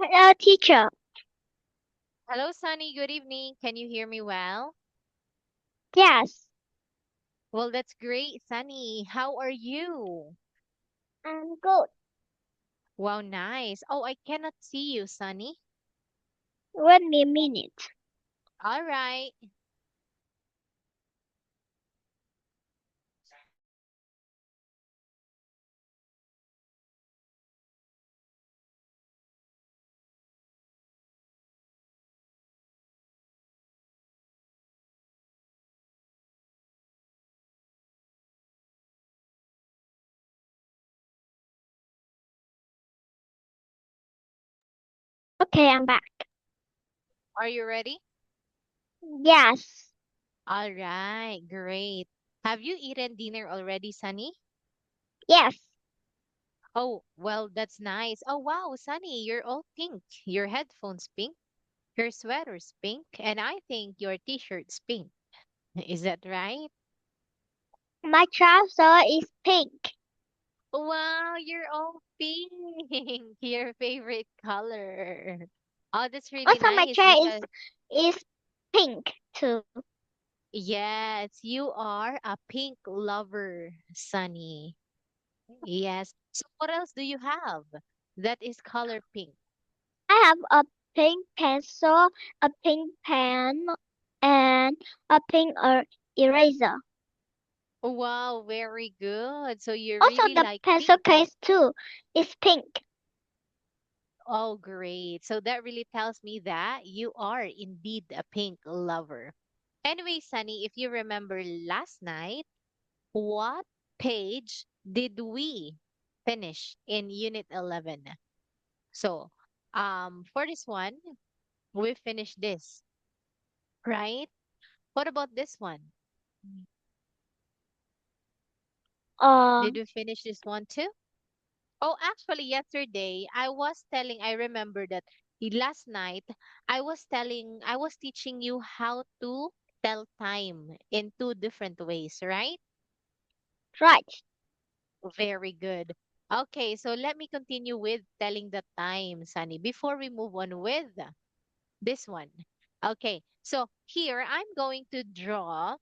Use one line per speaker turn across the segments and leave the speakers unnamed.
Hello, teacher.
Hello, Sunny. Good evening. Can you hear me well?
Yes,
Well, that's great, Sunny. How are you?
I'm good.
Wow, nice. Oh, I cannot see you, Sunny.
Wait me a minute.
All right.
Okay, I'm back.
Are you ready?
Yes,
All right, great. Have you eaten dinner already, Sunny?
yes.
Oh, well, that's nice. Oh, wow, Sunny, you're all pink. Your headphones pink, your sweater's pink, and I think your t-shirt's pink. Is that right?
My trouser is pink.
Wow, you're all pink. Your favorite color. Oh, that's really
Also, my
nice
chair is
because,
is pink too.
yes, you are a pink lover, Sunny. Yes. So what else do you have that is color pink?
I have a pink pencil, a pink pen, and a pink eraser.
Wow, very good. So you
Also,
really
the
like
pencil
pink.
case too is pink.
Oh, great. So that really tells me that you are indeed a pink lover. Anyway, Sunny, if you remember last night, what page did we finish in Unit 11? So, for this one, we finished this, right? What about this one?
Uh,
Did we finish this one too? Oh, actually, yesterday I remember that last night I was teaching you how to tell time in two different ways, right?
right.
Very good. Okay, so let me continue with telling the time, Sunny, before we move on with this one. Okay, so here I'm going to draw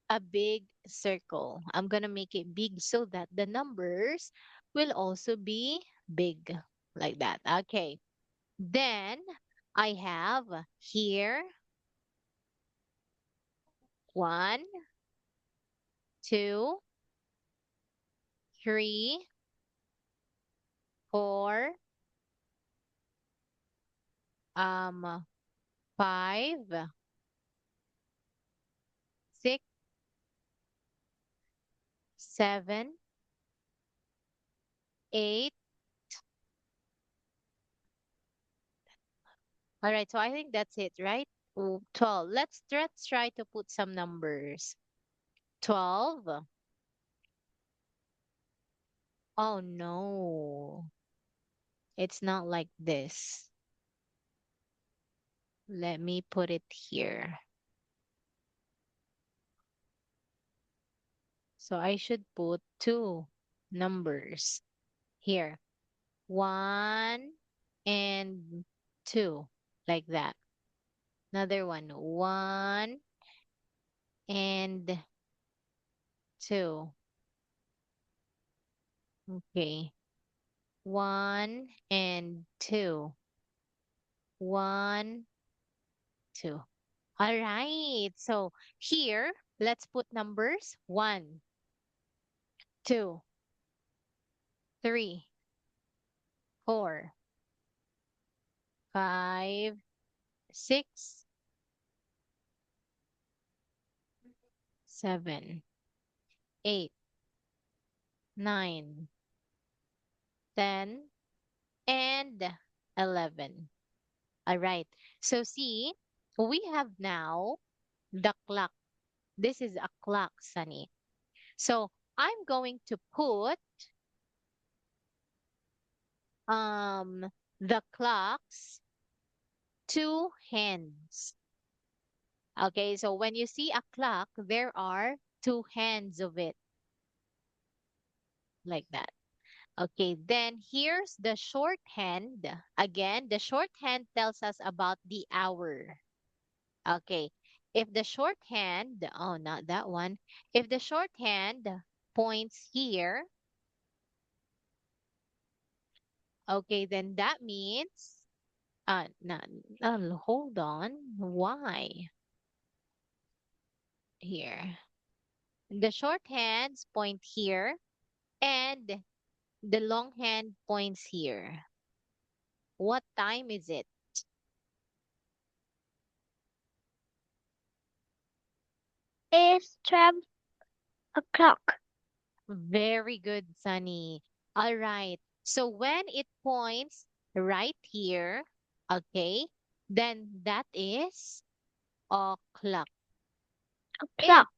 a big circle. I'm going to make it big so that the numbers will also be big like that. Okay, then I have here 1, 2, 3, 4, 5, 6, 7, 8. All right, so I think that's it, right? 12. Let's try to put some numbers. 12. Oh no. It's not like this. Let me put it here. So I should put two numbers here. 1 and 2 like that. Another one. 1 and 2. Okay. 1 and 2. 1, 2. All right. So here, let's put numbers 1, 2, 3, 4, 5, 6, 7, 8, 9, 10, and 11. All right. So see, we have now the clock. This is a clock, Sunny. So I'm going to put um the clock's two hands. Okay, so when you see a clock, there are two hands of it like that. Okay, then here's the shorthand. Again, the shorthand tells us about the hour. Okay, if the shorthand, oh, not that one. If the shorthand points here, okay, then that means, no, hold on. Why? Here. The shorthands point here, and the longhand points here. What time is it?
It's 12 o'clock.
Very good, Sunny. All right. So when it points right here, okay, then that is o'clock. If
O'clock.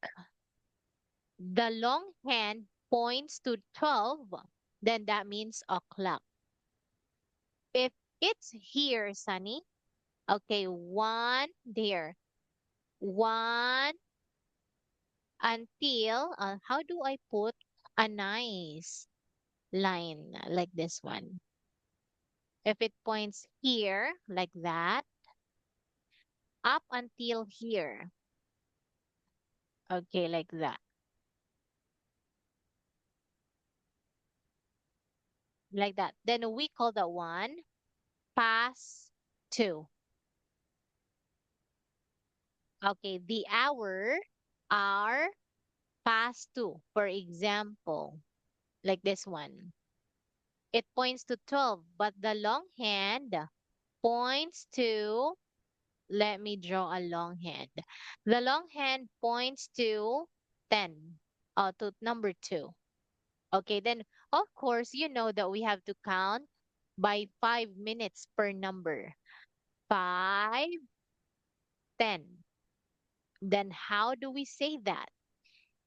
the long hand points to 12, then that means o'clock. If it's here, Sunny, okay, one there, one until, how do I put a nice line like this one? If it points here, like that, up until here. Okay, like that. Like that. Then we call that one past two. Okay, the hour are past two. For example, like this one. It points to 12, but the long hand points to, let me draw a long hand. The long hand points to 10, to number 2. Okay, then of course, you know that we have to count by 5 minutes per number. 5, 10. Then how do we say that?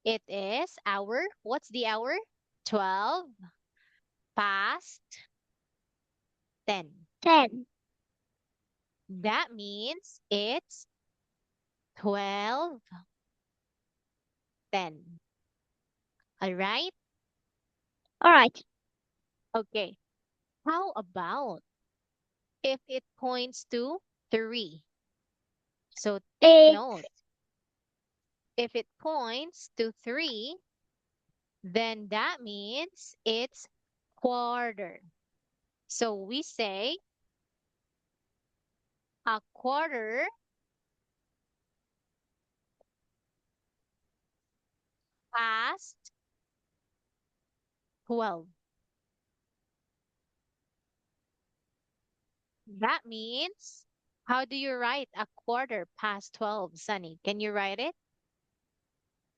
It is hour. What's the hour? 12 past 10.
10.
That means it's 12, 10. All right?
All right.
Okay. How about if it points to 3? So take note.
It's
If it points to 3, then that means it's quarter. So we say a quarter past 12. That means, how do you write a quarter past 12, Sunny? Can you write it?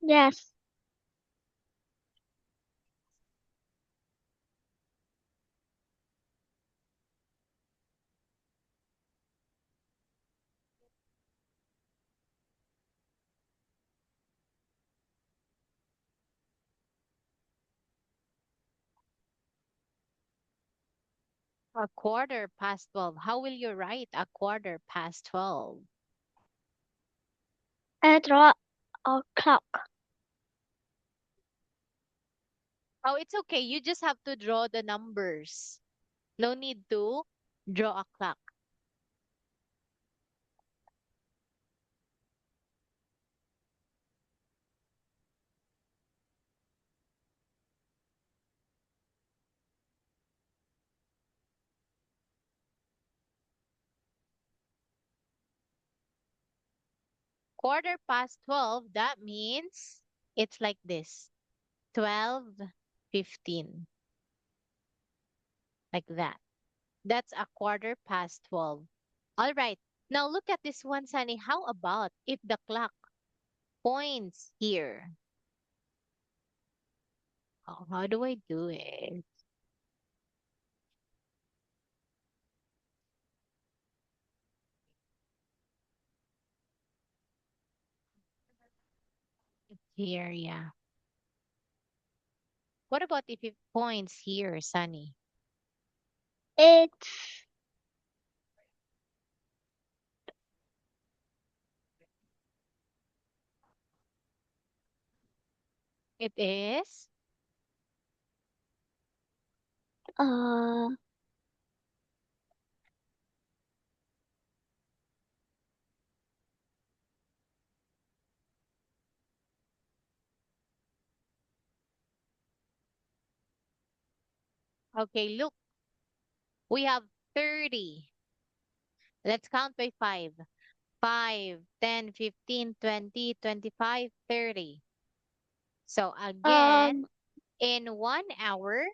yes.
A quarter past 12. How will you write a quarter past 12?
I draw a clock.
Oh, it's okay. You just have to draw the numbers. No need to draw a clock. Quarter past 12, that means it's like this. 12:15. Like that. That's a quarter past 12. All right. Now look at this one, Sunny. How about if the clock points here? Oh, how do I do it? Here, yeah. What about if it points here, Sunny?
It's
It is
Uh,
Okay, look, we have 30. Let's count by 5. 5, 10, 15, 20, 25, 30. So again,
um,
in 1 hour,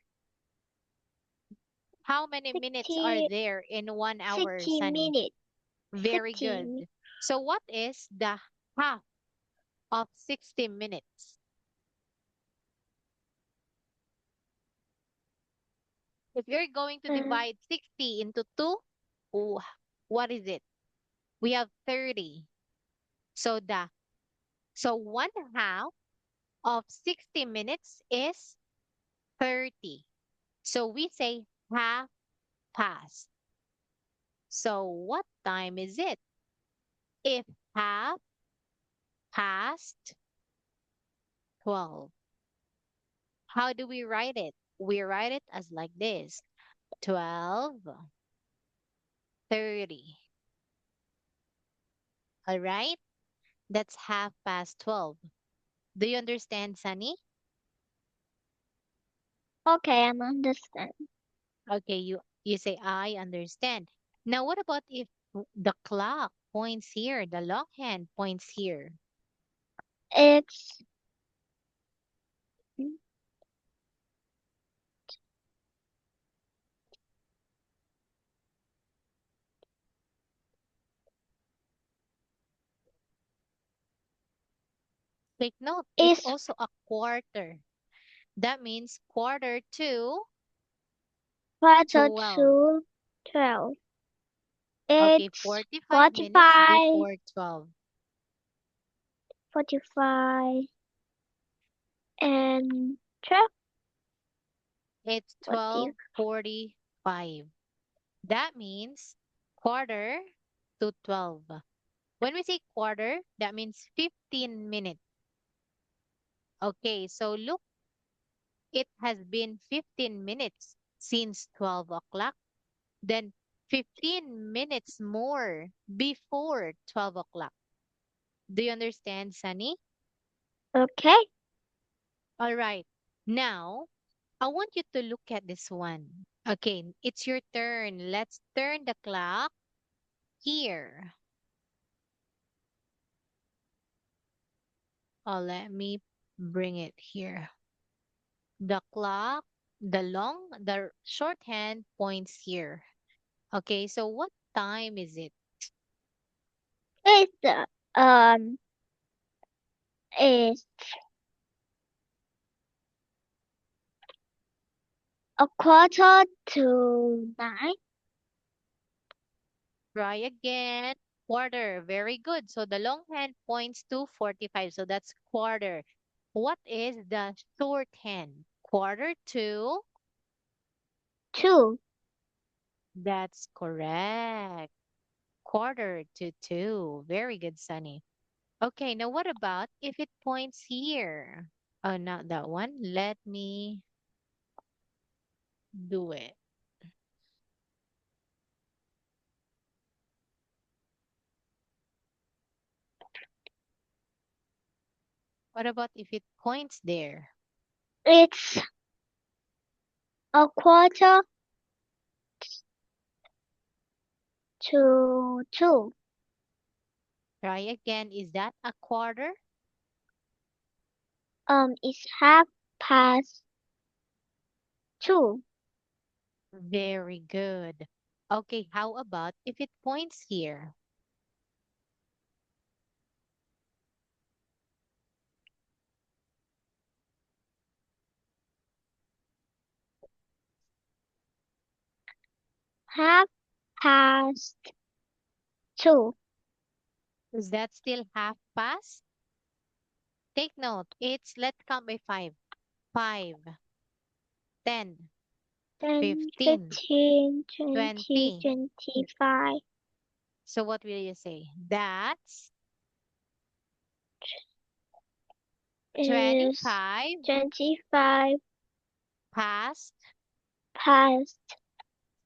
how many minutes are
60,
there in 1 hour,
60
Sunny?
minutes.
Very
60
good. So what is the half of 60 minutes? If you're going to
uh,
divide 60 into 2, wh- what is it? We have 30. So one half of 60 minutes is 30. So we say half past. So what time is it? If half past 12. How do we write it? We write it as like this. 12:30. All right? That's half past 12. Do you understand, Sunny?
okay, I understand.
Okay, you say I understand. Now what about if the clock points here, the long hand points here?
It's
Take note, it's
it's
also a quarter. That means quarter to
quarter
12.
to 12.
Okay,
It's
45 minutes
45,
before 12.
45, and 12.
It's
What do you?
12:45. That means quarter to 12. When we say quarter, that means 15 minutes. Okay, so look, it has been 15 minutes since 12 o'clock. Then 15 minutes more before 12 o'clock. Do you understand, Sunny?
Okay.
All right. Now, I want you to look at this one. Okay, it's your turn. Let's turn the clock here. Oh, let me bring it here. The clock, the shorthand points here. Okay, so what time is it?
It's um it's a quarter to 9.
Try again. Quarter. Very good. So the long hand points to 45. So that's quarter. What is the shorthand? Quarter to?
2.
That's correct. Quarter to 2. Very good, Sunny. Okay, now what about if it points here? Oh, not that one. Let me do it. What about if it points there?
It's a quarter to 2.
Try again. Is that a quarter?
It's half past 2.
Very good. Okay, how about if it points here?
Half past 2.
Is that still half past? Take note. Let's count by 5. 5, 10,
10,
15,
15, 20,
20.
25,
So what will you say? That's
is
25
25
past
past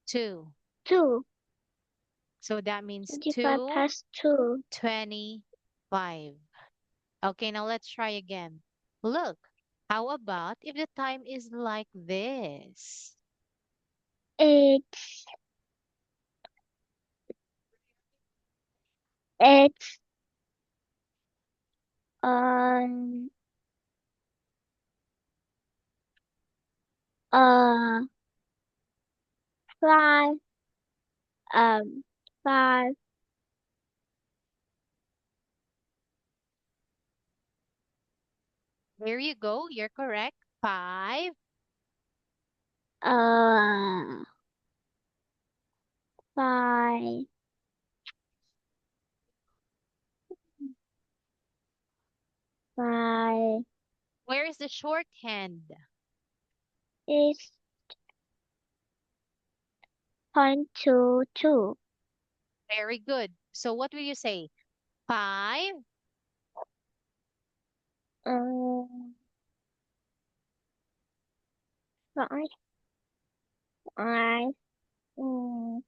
2.
2.
So that means
25 past 2.
2:25. Okay, now let's try again. Look, how about if the time is like this?
It's it's um uh 5 um 5
There you go. You're correct. 5.
uh 5 5
Where is the shorthand?
is 0.22.
Very good. So what will you say? 5.
Um 5 5 mm,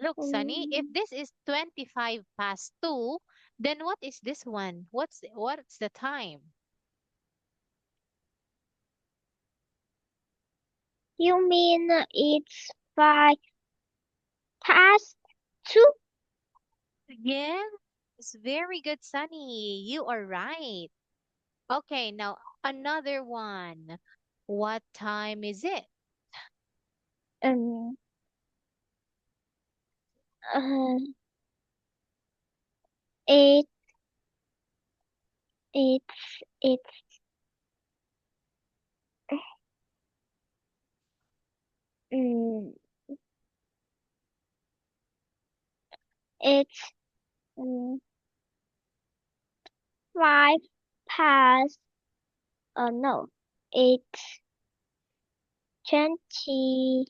Look, Sunny, if
mm.
this is 25 past 2, then what is this one? What's the time?
You mean it's 5 past 2?
Yes, it's very good, Sunny. You are right. Okay, now another one. What time is it?
Um uh it it's mm, it's mm, 5 past no, it's 20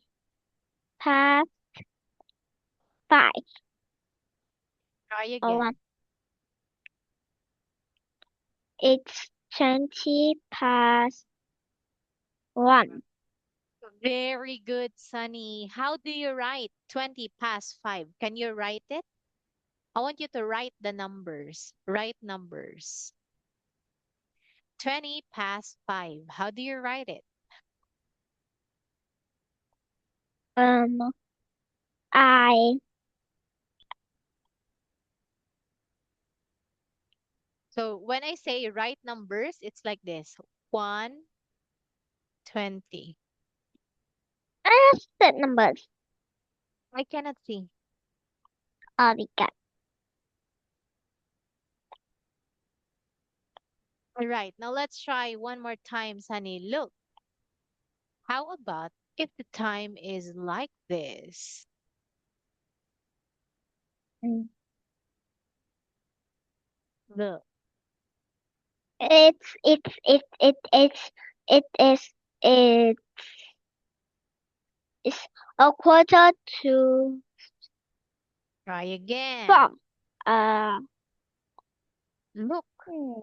past 5.
Try
Oh,
again.
it's 20 past 1.
Very good, Sunny. How do you write 20 past 5? Can you write it? I want you to write the numbers. Write numbers. 20 past 5. How do you write it?
Um, I
So when I say write numbers, it's like this. 1, 20.
have set numbers.
I cannot see.
We got
All right, now let's try one more time, Sunny. Look, how about if the time is like this?
mm,
Look,
it it is a quarter to
try again.
4. Uh,
Look,
hmm,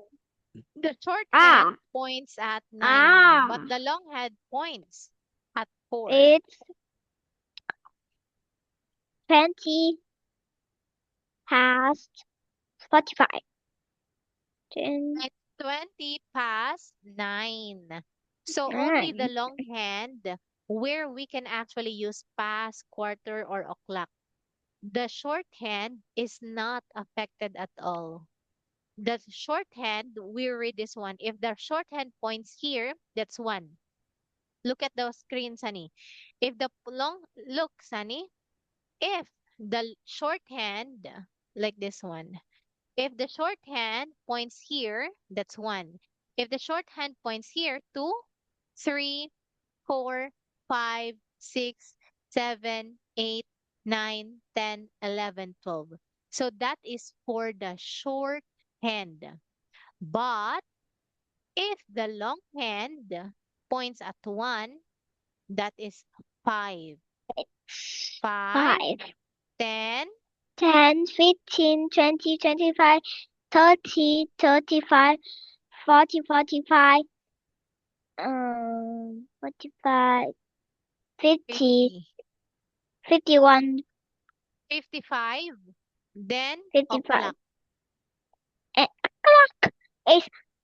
the shorthand
ah,
points at 9, but
ah,
the longhand points at 4.
it's 20 past 45. Ten,
It's 20 past 9. So only the
9.
long hand where we can actually use past, quarter, or o'clock. The shorthand is not affected at all. The shorthand, we read this one. If the shorthand points here, that's 1. Look at the screen, Sunny. If the look, Sunny, if the shorthand, like this one, if the shorthand points here, that's 1. If the shorthand points here, 2, 3, 4, 5, 6, 7, 8, 9, 10, 11, 12. So that is for the shorthand. But if the long hand points at 1, that is 5. 5,
5.
10,
10, 15, 20, 25, 30, 35, 40, 45, 45, 50,
50,
51,
55, then
55.
o'clock.
O'clock is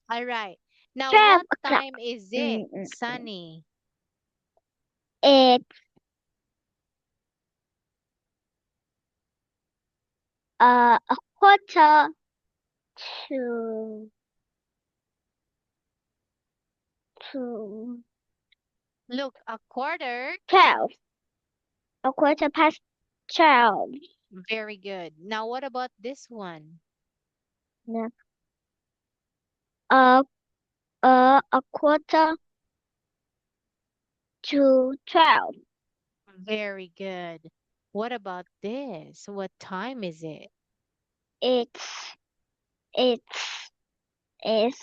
All right. Now,
12
what
o'clock.
time is it,
Mm, mm, mm.
Sunny?
It's a quarter to to
Look, a quarter.
12. A quarter past 12.
Very good. Now, what about this one?
Yeah. A a quarter to 12.
Very good. What about this? What time is it?
It's it's is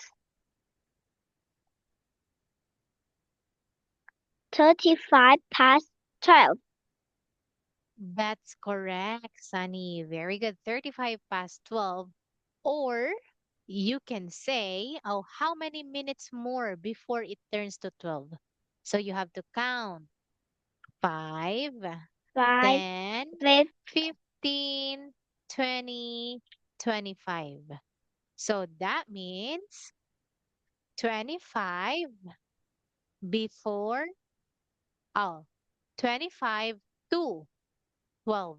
35 past 12.
That's correct, Sunny. Very good. 35 past 12. Or you can say, oh, how many minutes more before it turns to 12? So you have to count 5,
5,
10,
5,
15, 20, 25. So that means 25 before, oh, 25 to 12.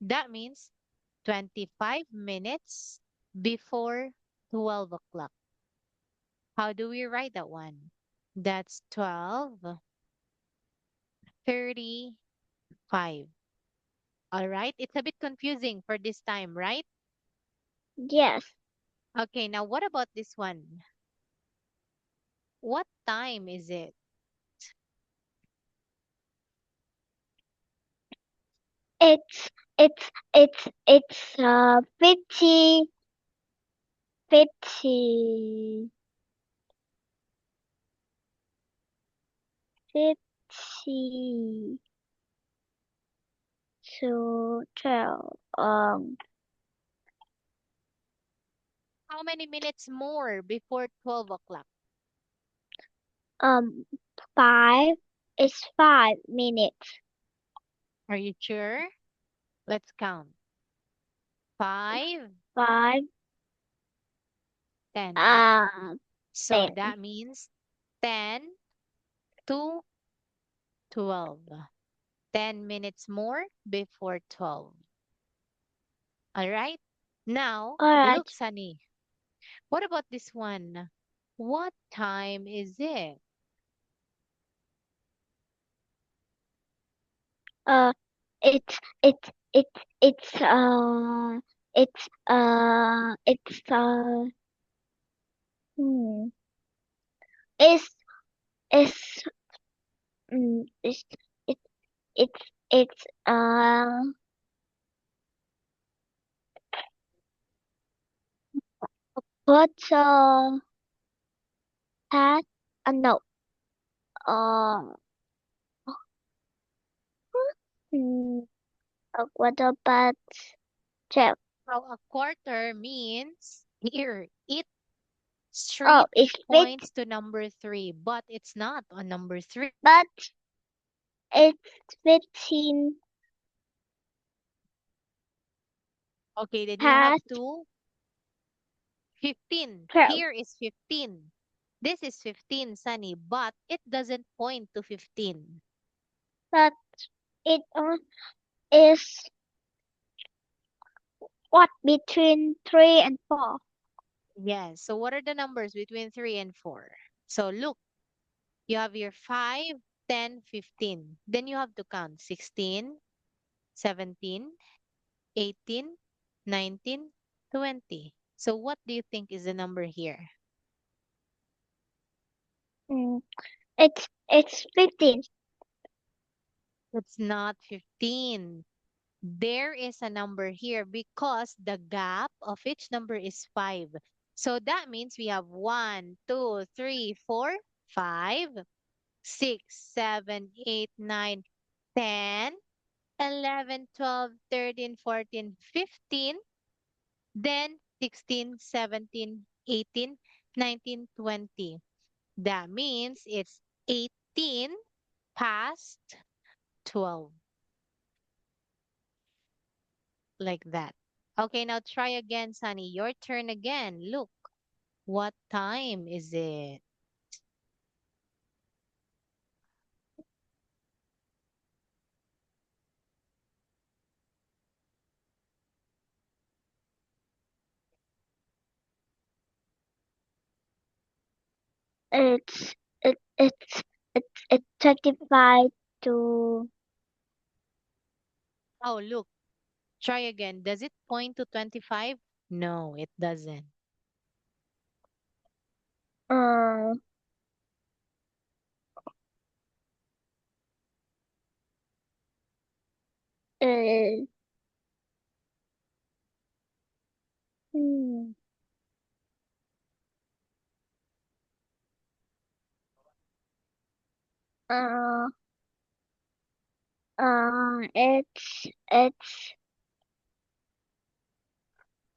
That means 25 minutes before 12 o'clock. How do we write that one? That's 12:35. All right. It's a bit confusing for this time, right?
yes.
Okay. Now, what about this one? What time is it?
It's it's 50, 50, 50 to 12.
How many minutes more before 12 o'clock?
Um, 5 is 5 minutes.
Are you sure? Let's count. 5,
5,
10. So
10.
that means 10 to 12. 10 minutes more before 12. All right. Now, look,
Alright.
Sunny. What about this one? What time is it?
Uh, it's it's it's it's uh it's hmm it's it's it's it it's what past no uh hmm, what about 12?
Well, a quarter means here, it
Oh,
straight
it's
points to number three, but it's not on number three.
but it's 15
Okay, then you have
past
to 15.
12.
Here is 15. This is 15, Sunny, but it doesn't point to 15.
But it is what between 3 and 4.
Yes. So what are the numbers between 3 and 4? So look, you have your 5, 10, 15. Then you have to count 16, 17, 18, 19, 20. So what do you think is the number here?
Mm, it's 15.
It's not 15. There is a number here because the gap of each number is 5. So that means we have 1, 2, 3, 4, 5, 6, 7, 8, 9, 10, 11, 12, 13, 14, 15, then 16, 17, 18, 19, 20. That means it's 18 past 12. Like that. Okay, now try again, Sunny. Your turn again. Look, what time is it?
It's it's 25 to
Oh, look, try again. Does it point to 25? No, it doesn't.
uh uh hmm, uh it's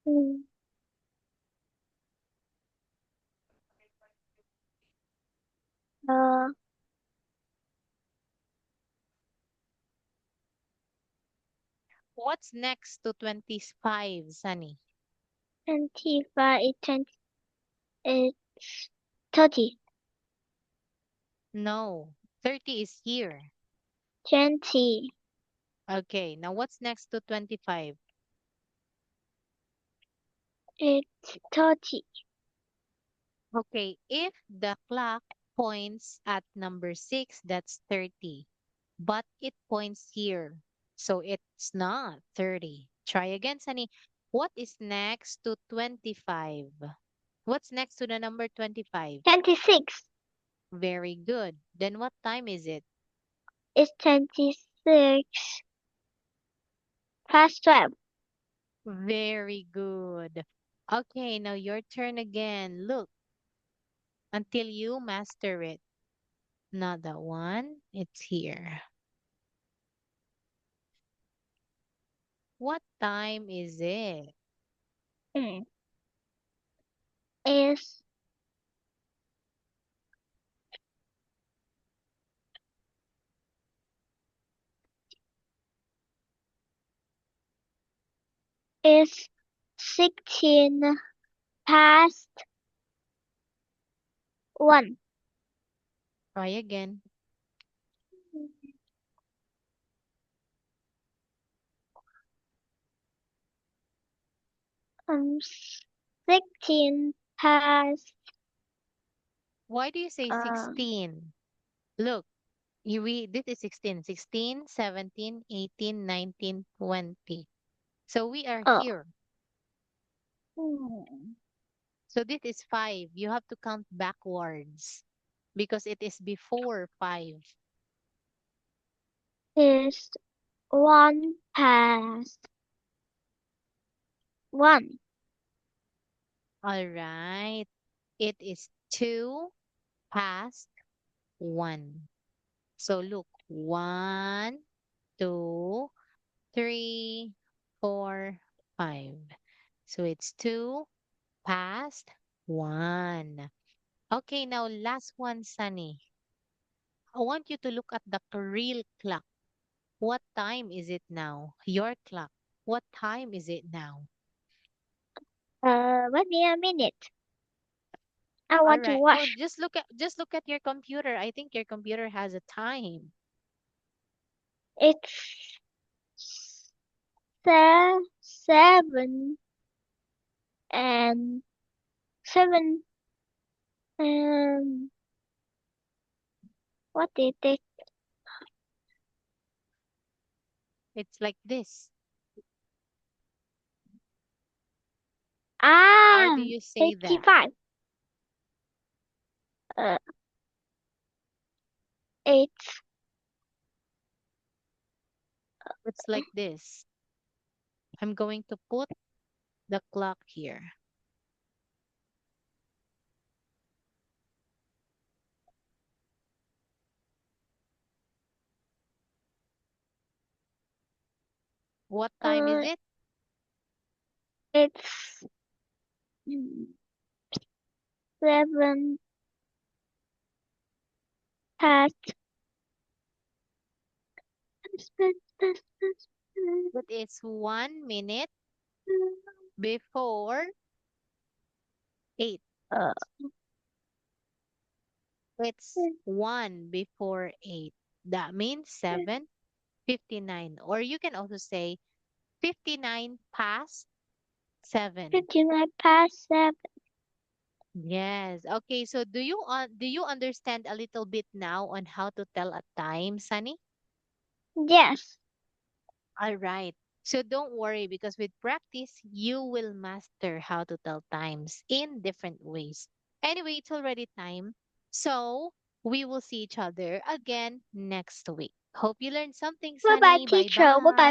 hmm, uh
What's next to 25, Sunny?
25 it's 30
No, 30 is here.
20
Okay, now what's next to 25?
it's 30
Okay, if the clock points at number 6, that's 30. But it points here. So it's not 30. Try again, Sunny. What is next to 25? What's next to the number 25?
26
Very good. Then what time is it?
it's 26 past 12
Very good. Okay, now your turn again. Look until you master it. Not that one. It's here. What time is it?
mm. is is 16 past 1
Try again.
um 16 past
Why do you say
um
16? Look, this is 16. 16, 17, 18, 19, 20. So we are
oh
here.
hmm,
So this is 5. You have to count backwards because it is before 5.
is 1 past 1
All right. It is 2 past 1. So look, 1, 2, 3, 4, 5. So it's 2 past 1. Okay, now last one, Sunny. I want you to look at the real clock. What time is it now? Your clock. What time is it now?
wait me a minute I
All
want to
right. Oh,
wash
just look at your computer. I think your computer has a time.
it's 7 and 7 and what is it
It's like this. How
ah
do you say that?
55 uh it's
It's like this. I'm going to put the clock here. What time is
uh
it?
it's 7 past
It is 1 minute before 8.
Uh,
It's 1 before 8. That means 7:59. Or you can also say 59 past 7.
59 past 7.
Yes. Okay, so do you understand a little bit now on how to tell a time, Sunny?
Yes.
All right. So don't worry because with practice, you will master how to tell times in different ways. Anyway, it's already time. So we will see each other again next week. Hope you learned something,
Bye bye,
Sunny. Bye
teacher. Bye bye,
bye.